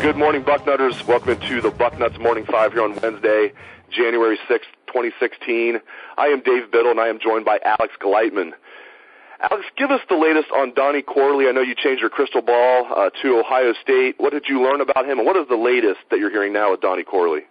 Good morning, Bucknutters. Welcome to the Bucknuts Morning 5 here on Wednesday, January 6th, 2016. I am Dave Biddle, and I am joined by Alex Gleitman. Alex, give us the latest on Donnie Corley. I know you changed your crystal ball to Ohio State. What did you learn about him, and what is the latest that you're hearing now with Donnie Corley?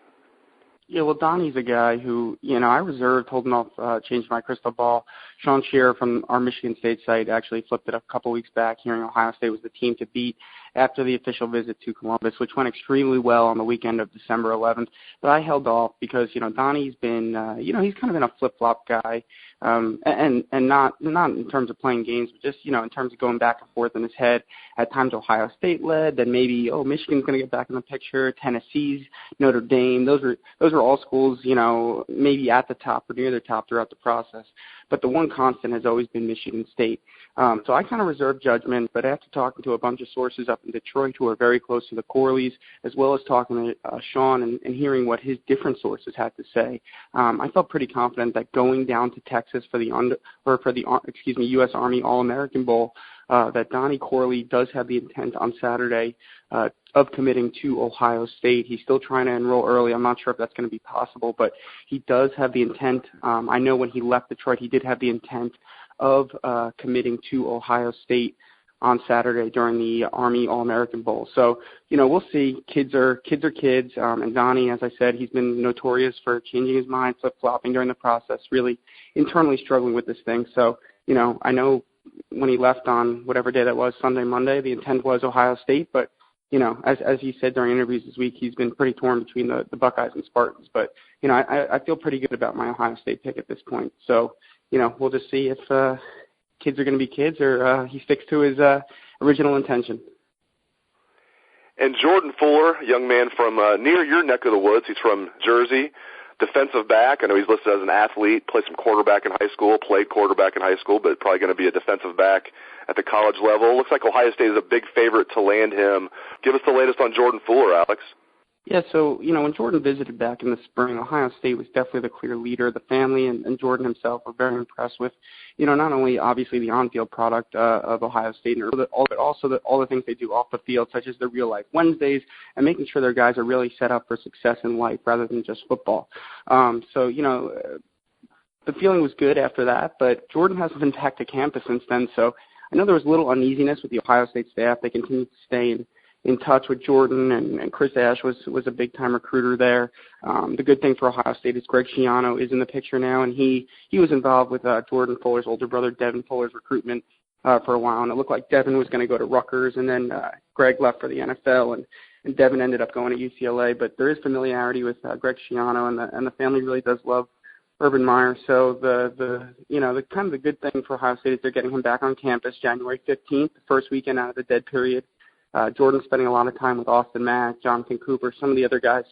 Yeah, well, Donnie's a guy who, I reserved holding off changing my crystal ball. Sean Shearer from our Michigan State site actually flipped it up a couple weeks back, hearing Ohio State was the team to beat after the official visit to Columbus, which went extremely well on the weekend of December 11th. But I held off because, Donnie's been, he's kind of been a flip-flop guy, and not in terms of playing games, but just, in terms of going back and forth in his head. At times Ohio State led, then maybe, Michigan's going to get back in the picture, Tennessee's, Notre Dame. Those were all schools, maybe at the top or near the top throughout the process. But the one constant has always been Michigan State. So I kind of reserved judgment, but after talking to a bunch of sources up in Detroit who are very close to the Corleys, as well as talking to Sean and hearing what his different sources had to say, I felt pretty confident that going down to Texas for the U.S. Army All-American Bowl, that Donnie Corley does have the intent on Saturday of committing to Ohio State. He's still trying to enroll early. I'm not sure if that's going to be possible, but he does have the intent. I know when he left Detroit, he did have the intent of committing to Ohio State on Saturday during the Army All-American Bowl. So, we'll see. Kids are kids. And Donnie, as I said, he's been notorious for changing his mind, flip-flopping during the process, really internally struggling with this thing. So, I know when he left on whatever day that was, Sunday, Monday, the intent was Ohio State. But, as he said during interviews this week, he's been pretty torn between the Buckeyes and Spartans. But, I feel pretty good about my Ohio State pick at this point. So, we'll just see if kids are going to be kids or he sticks to his original intention. And Jordan Fuller, young man from near your neck of the woods. He's from Jersey, defensive back. I know he's listed as an athlete, played some quarterback in high school, played quarterback in high school, but probably going to be a defensive back at the college level. Looks like Ohio State is a big favorite to land him. Give us the latest on Jordan Fuller, Alex. Yeah, so, when Jordan visited back in the spring, Ohio State was definitely the clear leader. The family and Jordan himself were very impressed with, not only obviously the on-field product of Ohio State, but also all the things they do off the field, such as the Real Life Wednesdays and making sure their guys are really set up for success in life rather than just football. So, the feeling was good after that, but Jordan hasn't been back to campus since then, so I know there was a little uneasiness with the Ohio State staff. They continued to stay in touch with Jordan, and Chris Ash was a big-time recruiter there. The good thing for Ohio State is Greg Schiano is in the picture now, and he was involved with Jordan Fuller's older brother, Devin Fuller's recruitment for a while, and it looked like Devin was going to go to Rutgers, and then Greg left for the NFL, and Devin ended up going to UCLA. But there is familiarity with Greg Schiano, and the family really does love Urban Meyer. So the kind of the good thing for Ohio State is they're getting him back on campus January 15th, the first weekend out of the dead period. Jordan's spending a lot of time with Austin Mack, Jonathan Cooper, some of the other guys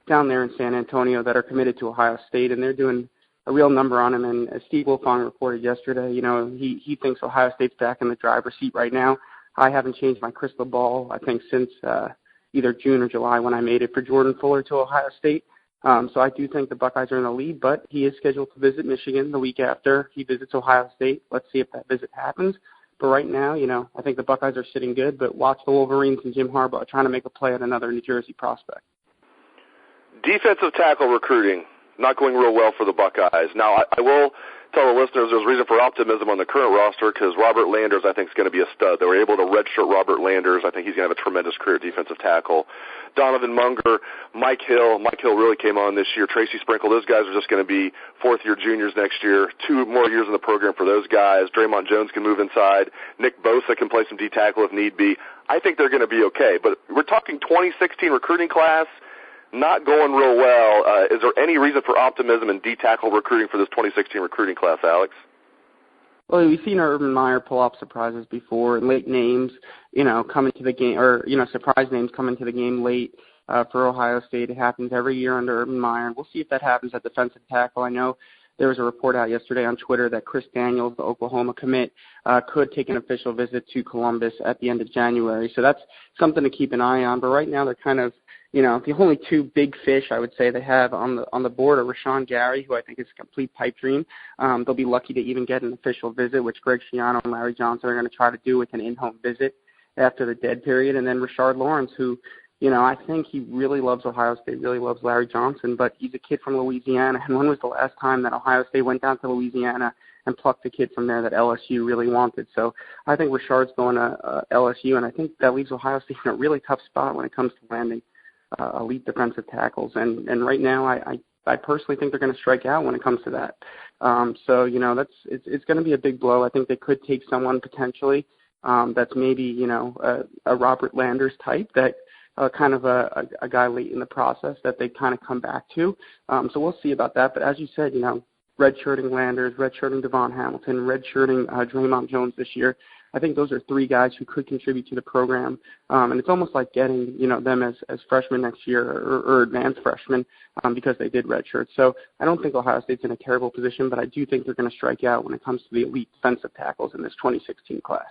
down there in San Antonio that are committed to Ohio State, and they're doing a real number on him. And as Steve Wilfong reported yesterday, he thinks Ohio State's back in the driver's seat right now. I haven't changed my crystal ball, I think, since either June or July when I made it for Jordan Fuller to Ohio State. So I do think the Buckeyes are in the lead, but he is scheduled to visit Michigan the week after he visits Ohio State. Let's see if that visit happens. But right now, I think the Buckeyes are sitting good, but watch the Wolverines and Jim Harbaugh trying to make a play at another New Jersey prospect. Defensive tackle recruiting, not going real well for the Buckeyes. Now, I will tell the listeners there's reason for optimism on the current roster because Robert Landers, I think, is going to be a stud. They were able to redshirt Robert Landers. I think he's going to have a tremendous career at defensive tackle. Donovan Munger, Mike Hill. Mike Hill really came on this year. Tracy Sprinkle. Those guys are just going to be fourth-year juniors next year. 2 more years in the program for those guys. Draymond Jones can move inside. Nick Bosa can play some D-tackle if need be. I think they're going to be okay. But we're talking 2016 recruiting class, not going real well. Is there any reason for optimism in D-tackle recruiting for this 2016 recruiting class, Alex? Well, we've seen Urban Meyer pull off surprises before, late names, come into the game, or, surprise names come into the game late. for Ohio State. It happens every year under Urban Meyer. We'll see if that happens at defensive tackle. I know there was a report out yesterday on Twitter that Chris Daniels, the Oklahoma commit, could take an official visit to Columbus at the end of January. So that's something to keep an eye on. But right now they're kind of, the only two big fish I would say they have on the board are Rashawn Gary, who I think is a complete pipe dream. They'll be lucky to even get an official visit, which Greg Schiano and Larry Johnson are going to try to do with an in-home visit after the dead period. And then Rashard Lawrence, who, I think he really loves Ohio State, really loves Larry Johnson, but he's a kid from Louisiana. And when was the last time that Ohio State went down to Louisiana and plucked a kid from there that LSU really wanted? So I think Rashard's going to LSU, and I think that leaves Ohio State in a really tough spot when it comes to landing elite defensive tackles. And right now I personally think they're going to strike out when it comes to that. So it's going to be a big blow. I think they could take someone potentially that's maybe, a Robert Landers type that kind of a guy late in the process that they kind of come back to. So we'll see about that. But as you said, redshirting Landers, redshirting Devon Hamilton, redshirting Draymond Jones this year, I think those are three guys who could contribute to the program. And it's almost like getting, them as freshmen next year or advanced freshmen because they did redshirt. So I don't think Ohio State's in a terrible position, but I do think they're going to strike out when it comes to the elite defensive tackles in this 2016 class.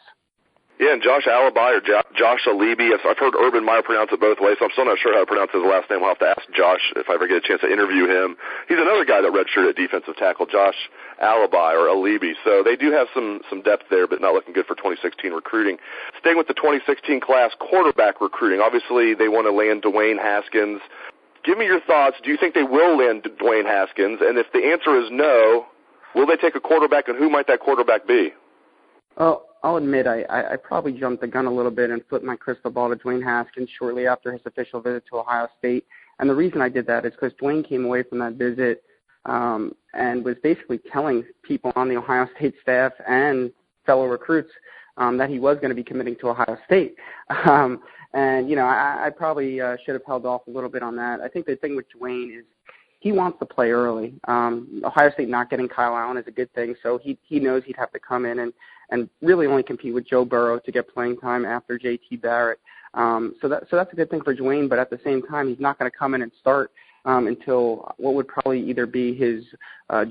Yeah, and Josh Alibi or Josh Alibi, I've heard Urban Meyer pronounce it both ways, so I'm still not sure how to pronounce his last name. I'll have to ask Josh if I ever get a chance to interview him. He's another guy that redshirted at defensive tackle, Josh Alibi or Alibi. So they do have some depth there, but not looking good for 2016 recruiting. Staying with the 2016 class, quarterback recruiting. Obviously, they want to land Dwayne Haskins. Give me your thoughts. Do you think they will land Dwayne Haskins? And if the answer is no, will they take a quarterback, and who might that quarterback be? Oh, I'll admit I probably jumped the gun a little bit and flipped my crystal ball to Dwayne Haskins shortly after his official visit to Ohio State. And the reason I did that is because Dwayne came away from that visit and was basically telling people on the Ohio State staff and fellow recruits that he was going to be committing to Ohio State. I probably should have held off a little bit on that. I think the thing with Dwayne is he wants to play early. Ohio State not getting Kyle Allen is a good thing, so he knows he'd have to come in and really only compete with Joe Burrow to get playing time after J.T. Barrett. So that's a good thing for Dwayne, but at the same time, he's not going to come in and start until what would probably either be his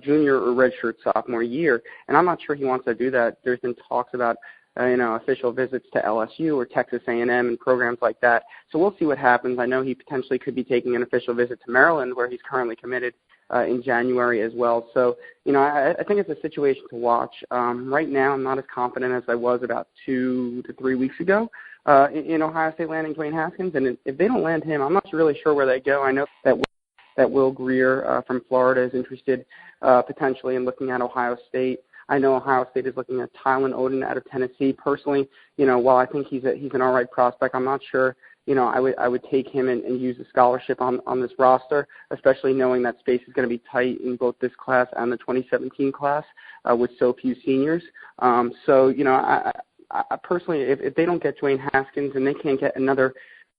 junior or redshirt sophomore year. And I'm not sure he wants to do that. There's been talks about official visits to LSU or Texas A&M and programs like that. So we'll see what happens. I know he potentially could be taking an official visit to Maryland, where he's currently committed in January as well. So, I think it's a situation to watch. Right now, I'm not as confident as I was about 2 to 3 weeks ago in Ohio State landing Dwayne Haskins. And if they don't land him, I'm not really sure where they go. I know that Will Greer from Florida is interested potentially in looking at Ohio State. I know Ohio State is looking at Tylen Oden out of Tennessee. Personally, while I think he's an all right prospect, I'm not sure, I would take him and use a scholarship on this roster, especially knowing that space is going to be tight in both this class and the 2017 class with so few seniors. I personally, if they don't get Dwayne Haskins and they can't get another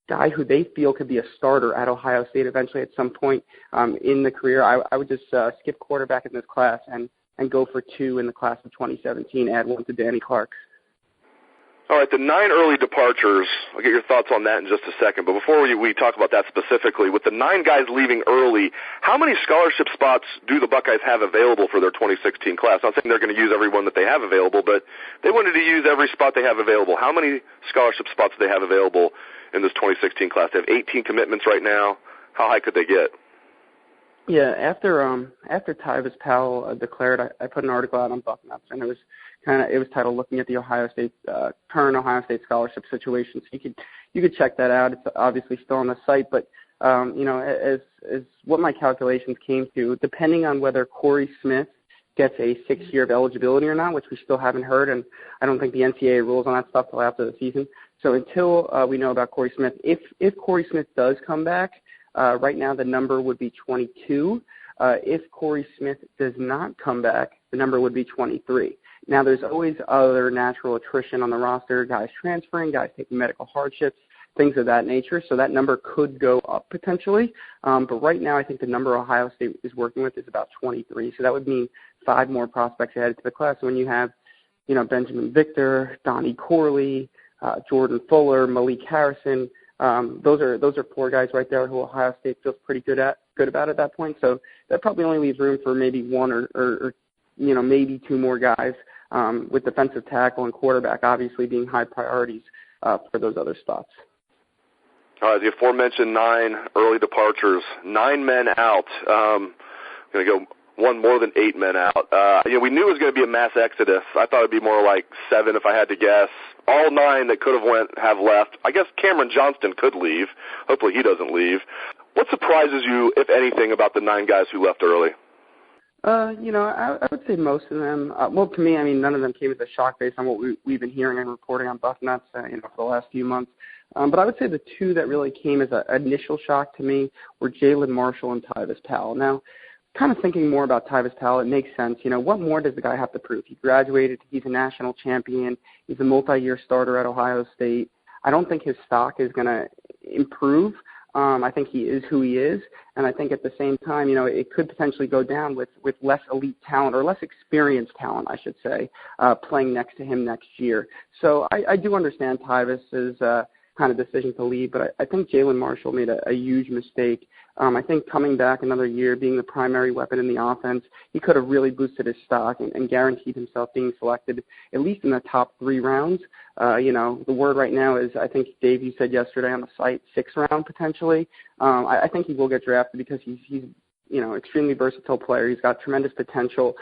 guy who they feel could be a starter at Ohio State eventually at some point in the career, I would just skip quarterback in this class and go for 2 in the class of 2017, add 1 to Danny Clark. All right, the 9 early departures, I'll get your thoughts on that in just a second. But before we talk about that specifically, with the 9 guys leaving early, how many scholarship spots do the Buckeyes have available for their 2016 class? I'm not saying they're going to use every one that they have available, but they wanted to use every spot they have available. How many scholarship spots do they have available in this 2016 class? They have 18 commitments right now. How high could they get? Yeah, after Tyvis Powell declared, I put an article out on Bucknuts, and it was titled "Looking at the Ohio State Current Ohio State Scholarship Situation." So you could check that out. It's obviously still on the site, but as what my calculations came to, depending on whether Corey Smith gets a 6 year of eligibility or not, which we still haven't heard, and I don't think the NCAA rules on that stuff till after the season. So until we know about Corey Smith, if Corey Smith does come back. Right now, the number would be 22. If Corey Smith does not come back, the number would be 23. Now, there's always other natural attrition on the roster, guys transferring, guys taking medical hardships, things of that nature. So that number could go up potentially. But right now, I think the number Ohio State is working with is about 23. So that would mean 5 more prospects added to the class. So when you have, Benjamin Victor, Donnie Corley, Jordan Fuller, Malik Harrison, Those are 4 guys right there who Ohio State feels pretty good about at that point. So that probably only leaves room for maybe 1 or maybe 2 more guys, with defensive tackle and quarterback obviously being high priorities for those other spots. All right, the aforementioned 9 early departures, 9 men out. Going to go one more than 8 men out. We knew it was going to be a mass exodus. I thought it would be more like 7 if I had to guess. All 9 that could have left. I guess Cameron Johnston could leave. Hopefully he doesn't leave. What surprises you, if anything, about the 9 guys who left early? I would say most of them. To me, I mean, none of them came as a shock based on what we've been hearing and reporting on Bucknuts, for the last few months. But I would say the 2 that really came as an initial shock to me were Jalen Marshall and Tyvis Powell. Now, kind of thinking more about Tyvis Powell, it makes sense. What more does the guy have to prove? He graduated. He's a national champion. He's a multi-year starter at Ohio State. I don't think his stock is going to improve. I think he is who he is, and I think at the same time, it could potentially go down with less elite talent or less experienced talent, I should say, playing next to him next year. So I do understand Tyvis's kind of decision to leave, but I think Jalen Marshall made a huge mistake. I think coming back another year, being the primary weapon in the offense, he could have really boosted his stock and guaranteed himself being selected at least in the top 3 rounds. The word right now is, I think, Dave, you said yesterday on the site, 6th round potentially. I think he will get drafted because he's extremely versatile player. He's got tremendous potential.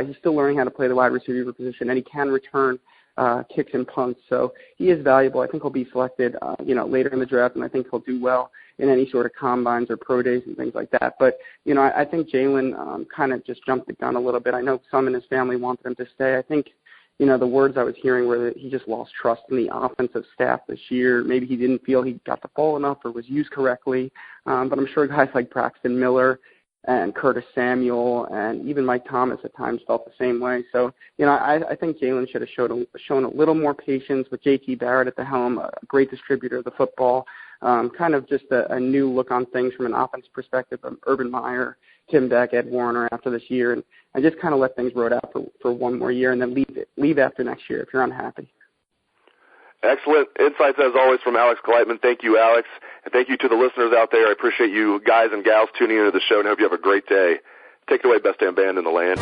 He's still learning how to play the wide receiver position, and he can return kicks and punts. So he is valuable. I think he'll be selected, later in the draft, and I think he'll do well in any sort of combines or pro days and things like that. But, I think Jalen kind of just jumped the gun a little bit. I know some in his family wanted him to stay. I think, the words I was hearing were that he just lost trust in the offensive staff this year. Maybe he didn't feel he got the ball enough or was used correctly. But I'm sure guys like Braxton Miller and Curtis Samuel and even Mike Thomas at times felt the same way. So, I think Jalen should have shown a little more patience with J.T. Barrett at the helm, a great distributor of the football, kind of just a new look on things from an offense perspective of Urban Meyer, Tim Beck, Ed Warner after this year, and just kind of let things rode out for 1 more year and then leave after next year if you're unhappy. Excellent insights, as always, from Alex Gleitman. Thank you, Alex. And thank you to the listeners out there. I appreciate you guys and gals tuning into the show, and hope you have a great day. Take it away, best damn band in the land.